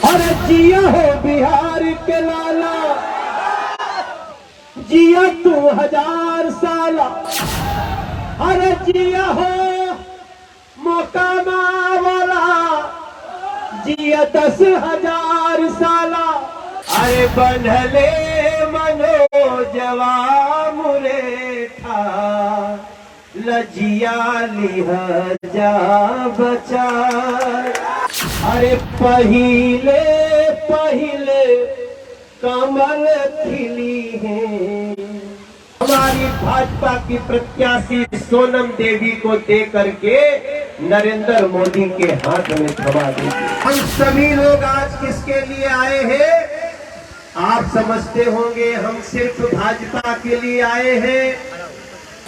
अरे जिया हो बिहार के लाला, जिया तू 1000 साला। अरे जिया हो मोकामा वाला, जिया 10,000 साला। अरे बनले मनोजवा मुरेठा, लजिया लिहजा बचा। अरे पहिले पहिले कमल खिली है। हमारी भाजपा की प्रत्याशी सोनम देवी को दे करके नरेंद्र मोदी के हाथ में थमा दीजिए। हम सभी लोग आज किसके लिए आए हैं? आप समझते होंगे हम सिर्फ भाजपा के लिए आए हैं।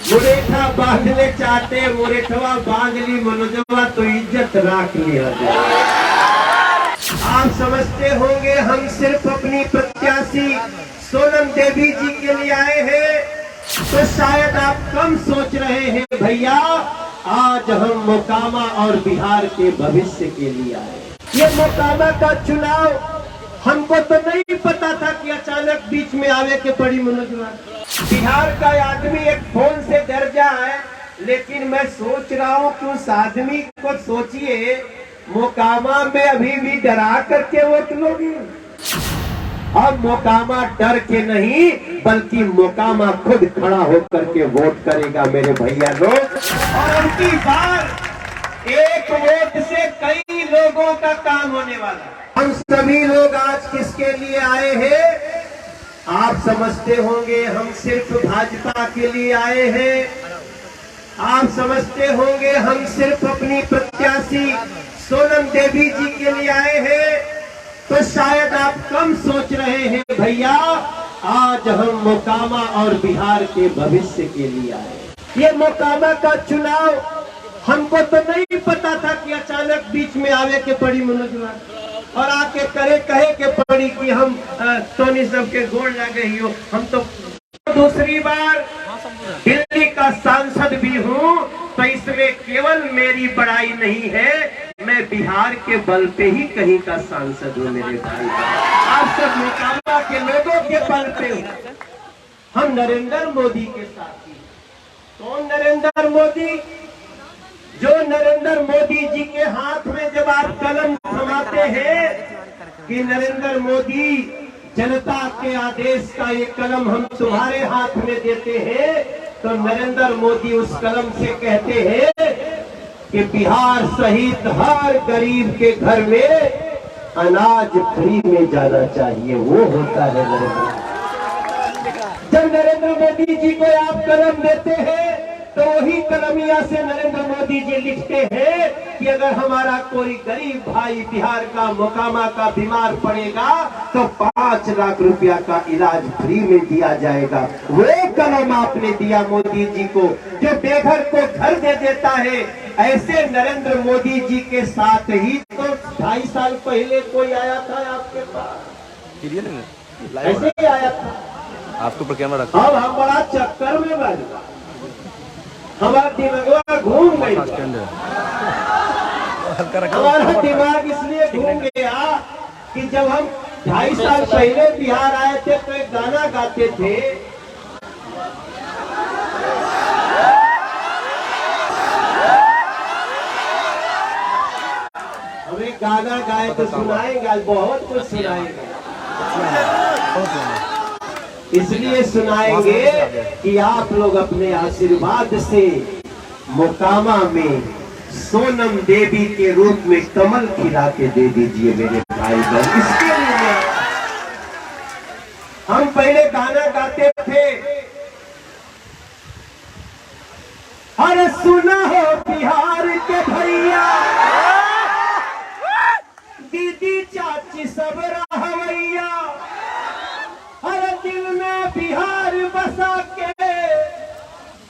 मुरेठा बांधने चाहते, मुरेठवा बांध ली मनोजवा तो इज्जत राख लिया जाए। आप समझते होंगे हम सिर्फ अपनी प्रत्याशी सोनम देवी जी के लिए आए हैं, तो शायद आप कम सोच रहे हैं भैया। आज हम मोकामा और बिहार के भविष्य के लिए आए। ये मोकामा का चुनाव हमको तो नहीं पता था कि अचानक बीच में आवे के पड़ी मनोजवा। बिहार का आदमी एक फोन से डर जा है, लेकिन मैं सोच रहा हूँ कि उस आदमी को सोचिए मोकामा में अभी भी डरा करके वोट लोगे। अब मोकामा डर के नहीं बल्कि मोकामा खुद खड़ा होकर के वोट करेगा मेरे भैया लोग। और उनकी बार एक वोट से कई लोगों का काम होने वाला। हम सभी लोग आज किसके लिए आए हैं? आप समझते होंगे हम सिर्फ भाजपा के लिए आए हैं। आप समझते होंगे हम सिर्फ अपनी प्रत्याशी सोनम देवी जी के लिए आए हैं, तो शायद आप कम सोच रहे हैं भैया। आज हम मोकामा और बिहार के भविष्य के लिए आए। ये मोकामा का चुनाव हमको तो नहीं पता था कि अचानक बीच में आवे के पड़ी मनोजवा और आके कहे के पड़ी कि हम सोनी सब के गोड़ लगे ही हो। हम तो दूसरी बार दिल्ली का सांसद भी हूँ, तो इसमें केवल मेरी बड़ाई नहीं है, मैं बिहार के बल पे ही कहीं का सांसद हूँ मेरे भाई। आप सब मोकामा के लोगों के बल पे हम नरेंद्र मोदी के साथ ही। कौन नरेंद्र मोदी? जो नरेंद्र मोदी जी के हाथ में जब आप कलम थमाते हैं कि नरेंद्र मोदी जनता के आदेश का ये कलम हम तुम्हारे हाथ में देते हैं, तो नरेंद्र मोदी उस कलम से कहते हैं कि बिहार सहित हर गरीब के घर में अनाज फ्री में जाना चाहिए। वो होता है नरेंद्र। जब नरेंद्र मोदी जी को आप कलम देते हैं तो वही कलमिया से नरेंद्र मोदी जी लिखते हैं कि अगर हमारा कोई गरीब भाई बिहार का मोकामा का बीमार पड़ेगा तो 5 लाख रुपया का इलाज फ्री में दिया जाएगा। वो कलम आपने दिया मोदी जी को, जो बेघर को घर दे देता है। ऐसे नरेंद्र मोदी जी के साथ ही तो 2.5 साल पहले कोई आया था आपके पास, ऐसे ही आया था। आपके ऊपर कैमरा रखा। अब हम बड़ा चक्कर में बन गए, हमारा दिमाग घूम गई। हमारा दिमाग इसलिए घूम गया कि जब हम 2.5 साल पहले बिहार आए थे तो एक गाना गाते थे, हमें गाना गाए तो सुनाएंगे, बहुत कुछ सुनाएंगे। इसलिए सुनाएंगे कि आप लोग अपने आशीर्वाद से मोकामा में सोनम देवी के रूप में कमल खिला के दे दीजिए मेरे भाई बहन। इसके लिए हम पहले गाना गाते थे, अरे सुना हो बिहार के भैया, दीदी चाची सब रहवैया, हर दिल में बिहार बसा के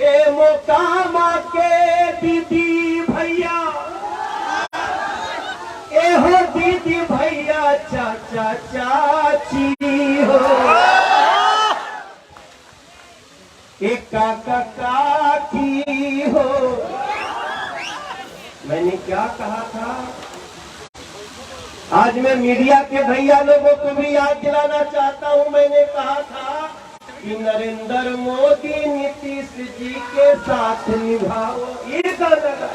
ए मोकामा के दीदी भैया, ए हो दीदी भैया चाचा चाची हो, एक काका काकी हो। मैंने क्या कहा था? आज मैं मीडिया के भैया लोगों को भी याद दिलाना चाहता हूं, मैंने कहा था कि नरेंद्र मोदी नीतीश जी के साथ निभाओ, ये गाना गाया।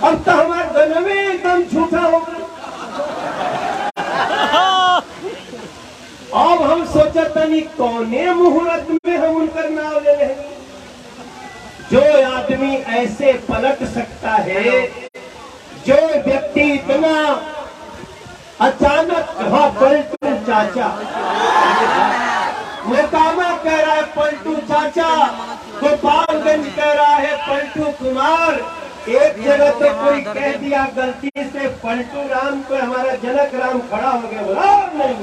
अब तो हमारा गाना में एकदम झूठा हो गया। अब हम सोचता नहीं कौने मुहूर्त में हम उनका नाम ले रहे हैं। जो आदमी ऐसे पलट सकता है, जो व्यक्ति इतना अचानक, हाँ पलटू चाचा, मोकामा कह रहा है पलटू चाचा, गोपालगंज कह रहा है पलटू कुमार, एक जगह तो कोई कह दिया गलती से पलटू राम को, हमारा जनक राम खड़ा हो गया, बोला नहीं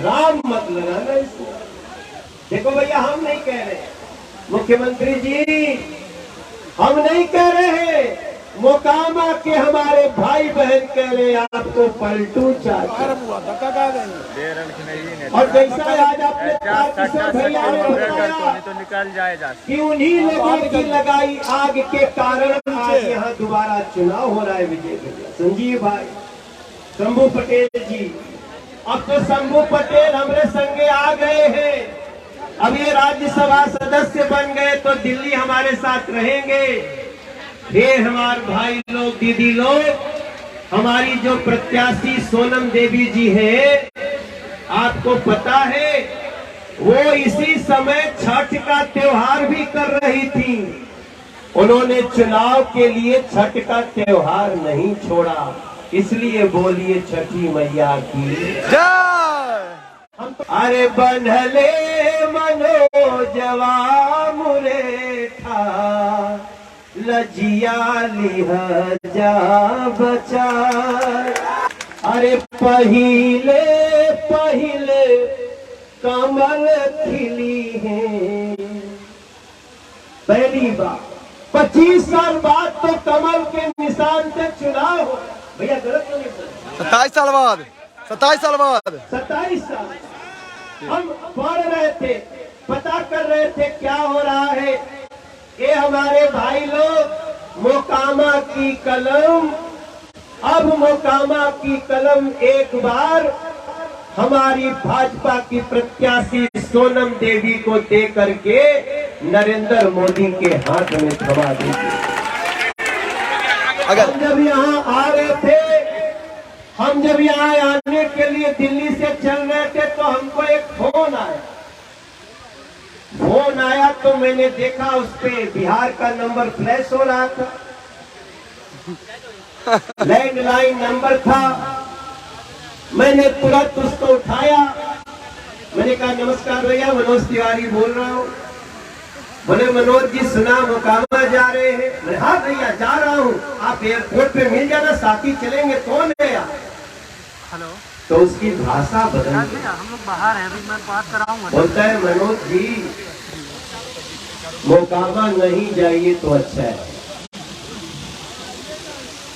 राम मत लगाना इसमें। देखो भैया, हम नहीं कह रहे, मुख्यमंत्री जी हम नहीं कह रहे हैं, मोकामा के हमारे भाई बहन कह रहे हैं आपको पलटू चाचा। और जैसा आज आपने भैया तो निकल जाएगा कि उन्हीं लोगों की लगाई आग के कारण आज यहाँ दोबारा चुनाव हो रहा है। विजय भैया, संजीव भाई, शंभू पटेल जी, अब तो शंभू पटेल हमारे संगे आ गए हैं। अब ये राज्यसभा सदस्य बन गए तो दिल्ली हमारे साथ रहेंगे। ये हमारे भाई लोग, दीदी लोग, हमारी जो प्रत्याशी सोनम देवी जी है, आपको पता है वो इसी समय छठ का त्योहार भी कर रही थी। उन्होंने चुनाव के लिए छठ का त्योहार नहीं छोड़ा, इसलिए बोलिए छठी मैया की जय। अरे बंधले मनोजवा मुरे था, लजिया लिहजा बचा। अरे पहिले पहिले कमल खिली है, पहली बार 25 साल बाद तो कमल के निशान से चुनाव हो। भैया गलत तो नहीं, 27 साल बाद 27 साल बाद 27 साल हम पढ़ रहे थे, पता कर रहे थे क्या हो रहा है। ये हमारे भाई लोग, मोकामा की कलम, अब मोकामा की कलम एक बार हमारी भाजपा की प्रत्याशी सोनम देवी को दे करके नरेंद्र मोदी के हाथ में थमा देगी। अगर जब यहाँ आ रहे थे, हम जब यहाँ आने के लिए दिल्ली से चल रहे थे तो हमको एक फोन आया तो मैंने देखा उस पे बिहार का नंबर फ्लैश हो रहा था, लैंडलाइन नंबर था। मैंने तुरंत उसको उठाया, मैंने कहा नमस्कार भैया, मनोज तिवारी बोल रहा हूँ। बोले मनोज जी सुना मोकामा जा रहे हैं? मैं हाँ भैया जा रहा हूँ, आप एयरपोर्ट पे मिल जाना, साथ ही चलेंगे। कौन है यार? हेलो। तो उसकी भाषा बदल गई, हम लोग बाहर हैं, अभी मैं बात कराऊंगा। बोलता है मनोज जी मोकामा नहीं जाइए तो अच्छा है।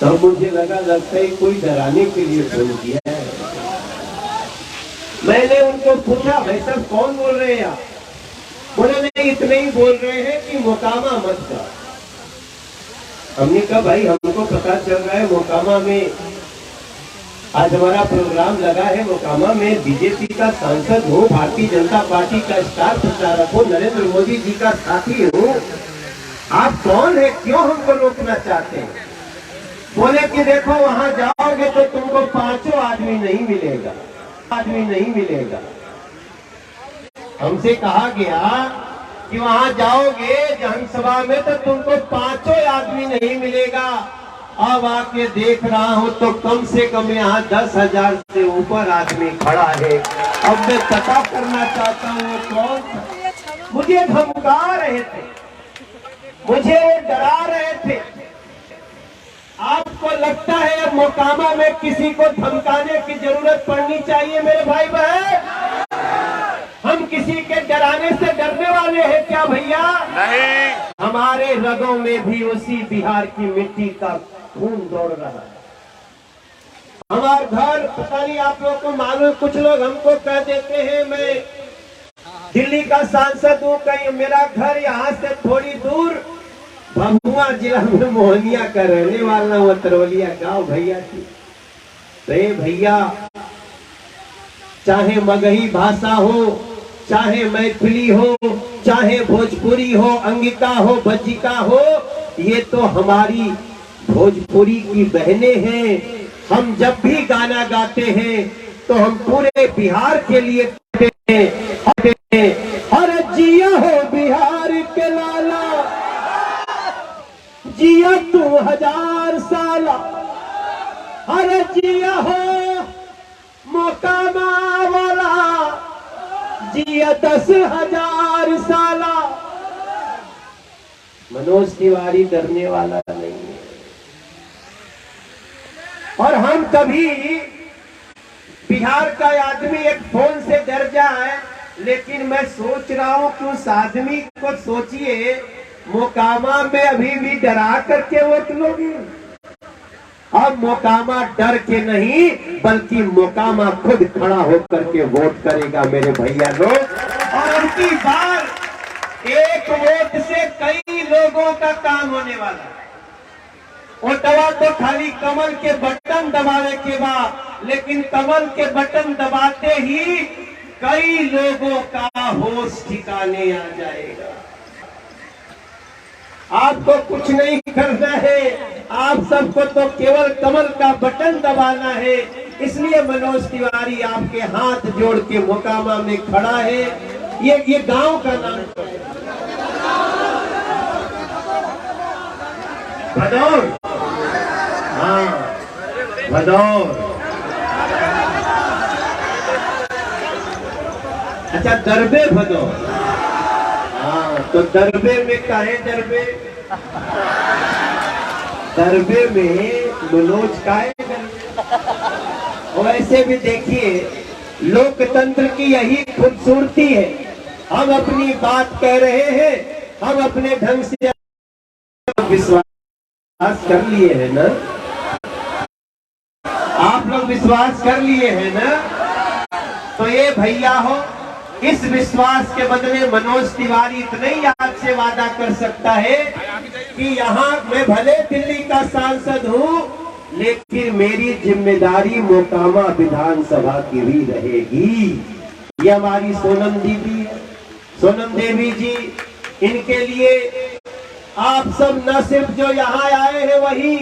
तब तो मुझे लगता है कोई डराने के लिए फोन किया है। मैंने उनको पूछा भाई साहब कौन बोल रहे हैं आप? बोले नहीं इतने ही बोल रहे हैं कि मोकामा मत जा। हमने कहा भाई हमको पता चल रहा है मोकामा में आज हमारा प्रोग्राम लगा है, मोकामा में बीजेपी का सांसद हूँ, भारतीय जनता पार्टी का स्टार प्रचारक हूँ, नरेंद्र मोदी जी का साथी हूँ, आप कौन है, क्यों हमको रोकना चाहते हैं? बोले कि देखो वहां जाओगे तो तुमको 5 आदमी नहीं मिलेगा। हमसे कहा गया कि वहां जाओगे जनसभा में तो तुमको 5 आदमी नहीं मिलेगा। अब आके देख रहा हूं तो कम से कम यहाँ 10,000 से ऊपर आदमी खड़ा है। अब मैं पता करना चाहता हूँ कौन था। मुझे धमका रहे थे, मुझे डरा रहे थे। आपको लगता है अब मोकामा में किसी को धमकाने की जरूरत पड़नी चाहिए मेरे भाई बहन? हम किसी के डराने से डरने वाले हैं क्या भैया? नहीं। हमारे रगों में भी उसी बिहार की मिट्टी का खून दौड़ रहा है। हमारा घर पता नहीं आप लोगों को मालूम, कुछ लोग हमको कह देते हैं मैं दिल्ली का सांसद हूँ, कहीं मेरा घर यहाँ से थोड़ी दूर भभुआ जिला में मोहनिया का रहने वाला हूँ, तरवलिया गांव भैया की। रे भैया, चाहे मगही भाषा हो, चाहे मैथिली हो, चाहे भोजपुरी हो, अंगिका हो, बज्जिका हो, ये तो हमारी भोजपुरी की बहनें हैं। हम जब भी गाना गाते हैं तो हम पूरे बिहार के लिए गाते हैं। अरे जिया हो बिहार के लाला, जिया तू 1000 साल, अरे जिया हो मोकामा वाला, जिया 10,000 साला। मनोज तिवारी डरने वाला नहीं है। और हम कभी बिहार का आदमी एक फोन से डर जाए, लेकिन मैं सोच रहा हूं कि उस आदमी को सोचिए, मोकामा में अभी भी डरा करके वोट लोगे। अब मोकामा डर के नहीं, बल्कि मोकामा खुद खड़ा होकर के वोट करेगा मेरे भैया लोग। और उनकी बार एक वोट से कई लोगों का काम होने वाला है। वोटवा तो खाली कमल के बटन दबाने के बाद, लेकिन कमल के बटन दबाते ही कई लोगों का होश ठिकाने आ जाएगा। आपको कुछ नहीं करना है, आप सबको तो केवल कमल का बटन दबाना है। इसलिए मनोज तिवारी आपके हाथ जोड़ के मोकामा में खड़ा है। ये गांव का नाम भदौर, हाँ भदौर। अच्छा, दरबे भदौर। हाँ, तो दरबे में काहे दरबे? दरबे में मनोज काहे दरबे? वैसे भी देखिए, लोकतंत्र की यही खूबसूरती है। हम अपनी बात कह रहे हैं, हम अपने ढंग से विश्वास कर लिए हैं ना? आप लोग विश्वास कर लिए हैं ना? तो ये भैया हो, इस विश्वास के बदले मनोज तिवारी इतने ही आपसे वादा कर सकता है कि यहाँ मैं भले दिल्ली का सांसद हूँ, लेकिन मेरी जिम्मेदारी मोकामा विधानसभा की भी रहेगी। ये हमारी सोनम दीदी है, सोनम देवी जी। इनके लिए आप सब न सिर्फ जो यहाँ आए हैं, वही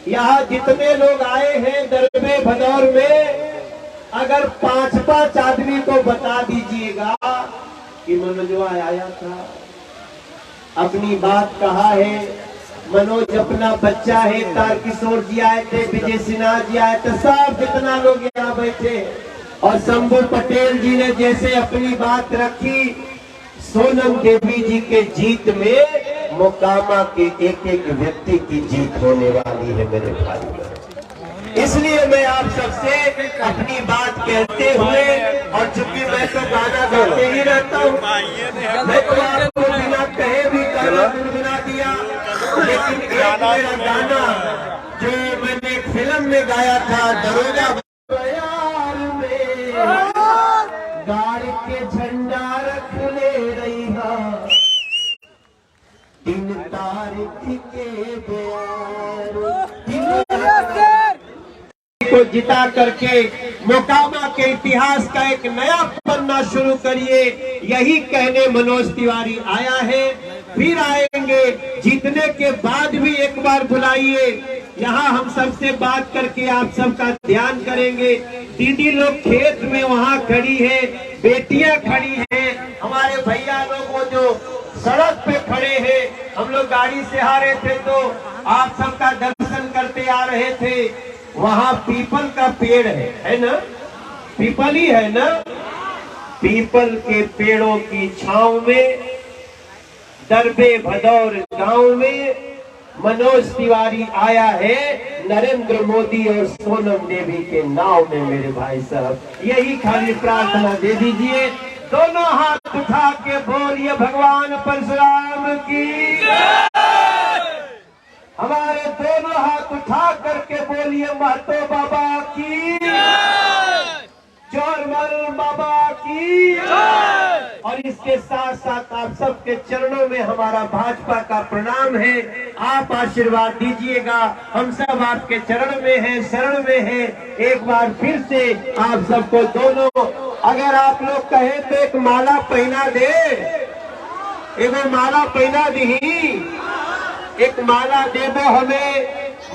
यहाँ जितने लोग आए हैं दरबे भदौर में, अगर 5-5 आदमी को बता दीजिएगा कि मनोजवा आया था, अपनी बात कहा है, मनोज अपना बच्चा है, तारकिशोर जी आए थे, विजय सिन्हा जी आए थे, सब जितना लोग यहाँ बैठे, और शंभू पटेल जी ने जैसे अपनी बात रखी, सोनम देवी जी के जीत में मोकामा के एक एक व्यक्ति की जीत होने वाली है मेरे भाई। इसलिए मैं आप सबसे अपनी बात कहते हुए, और चूंकि मैं तो गाना गाते ही रहता हूँ, मैं तो आपको बिना कहे भी गाना गुनगुना दिया, लेकिन एक मेरा गाना जो मैंने एक फिल्म में गाया था, दरोगा प्यार में गाड़ के झंडा रख ले रही दिन तारीख के को जिता करके मोकामा के इतिहास का एक नया पन्ना शुरू करिए। यही कहने मनोज तिवारी आया है, फिर आएंगे। जीतने के बाद भी एक बार बुलाइए, यहाँ हम सबसे बात करके आप सबका ध्यान करेंगे। दीदी लोग खेत में वहाँ खड़ी है, बेटियां खड़ी हैं, हमारे भैया लोग वो जो सड़क पे खड़े हैं। हम लोग गाड़ी से आ रहे थे तो आप सबका दर्शन करते आ रहे थे। वहाँ पीपल का पेड़ है ना? पीपल ही है ना? पीपल के पेड़ों की छांव में दरबे भदौर गांव में मनोज तिवारी आया है, नरेंद्र मोदी और सोनम देवी के नाव में मेरे भाई साहब। यही खाली प्रार्थना दे दीजिए। दोनों हाथ उठा के बोलिए भगवान परशुराम की। हमारे दोनों हाथ उठा करके बोलिए महतो बाबा की, जोरमल बाबा की। और इस इसके साथ साथ आप सबके चरणों में हमारा भाजपा का प्रणाम है। आप आशीर्वाद दीजिएगा, हम सब आपके चरण में हैं, शरण में हैं। एक बार फिर से आप सबको दोनों, अगर आप लोग कहें तो एक माला पहना दे, एगो माला पहना दी, एक माला दे दो हमें।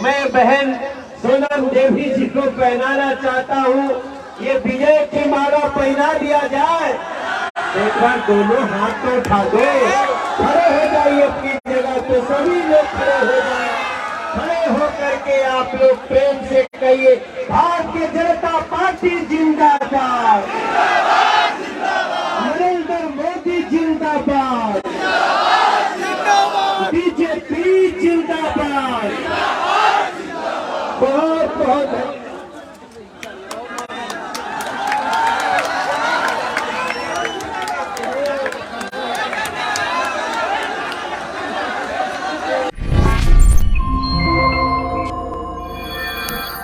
मैं बहन सोनम देवी जी को पहनाना चाहता हूँ, ये विजय की माला पहना दिया जाए। एक बार दोनों हाथ तो उठा दो, खड़े हो जाइए अपनी जगह पे, सभी लोग खड़े हो जाए। खड़े होकर के आप लोग प्रेम से कहिए, भारतीय जनता पार्टी जिंदाबाद, नरेंद्र मोदी जिंदाबाद, बीजेपी जिंदाबाद। बहुत बहुत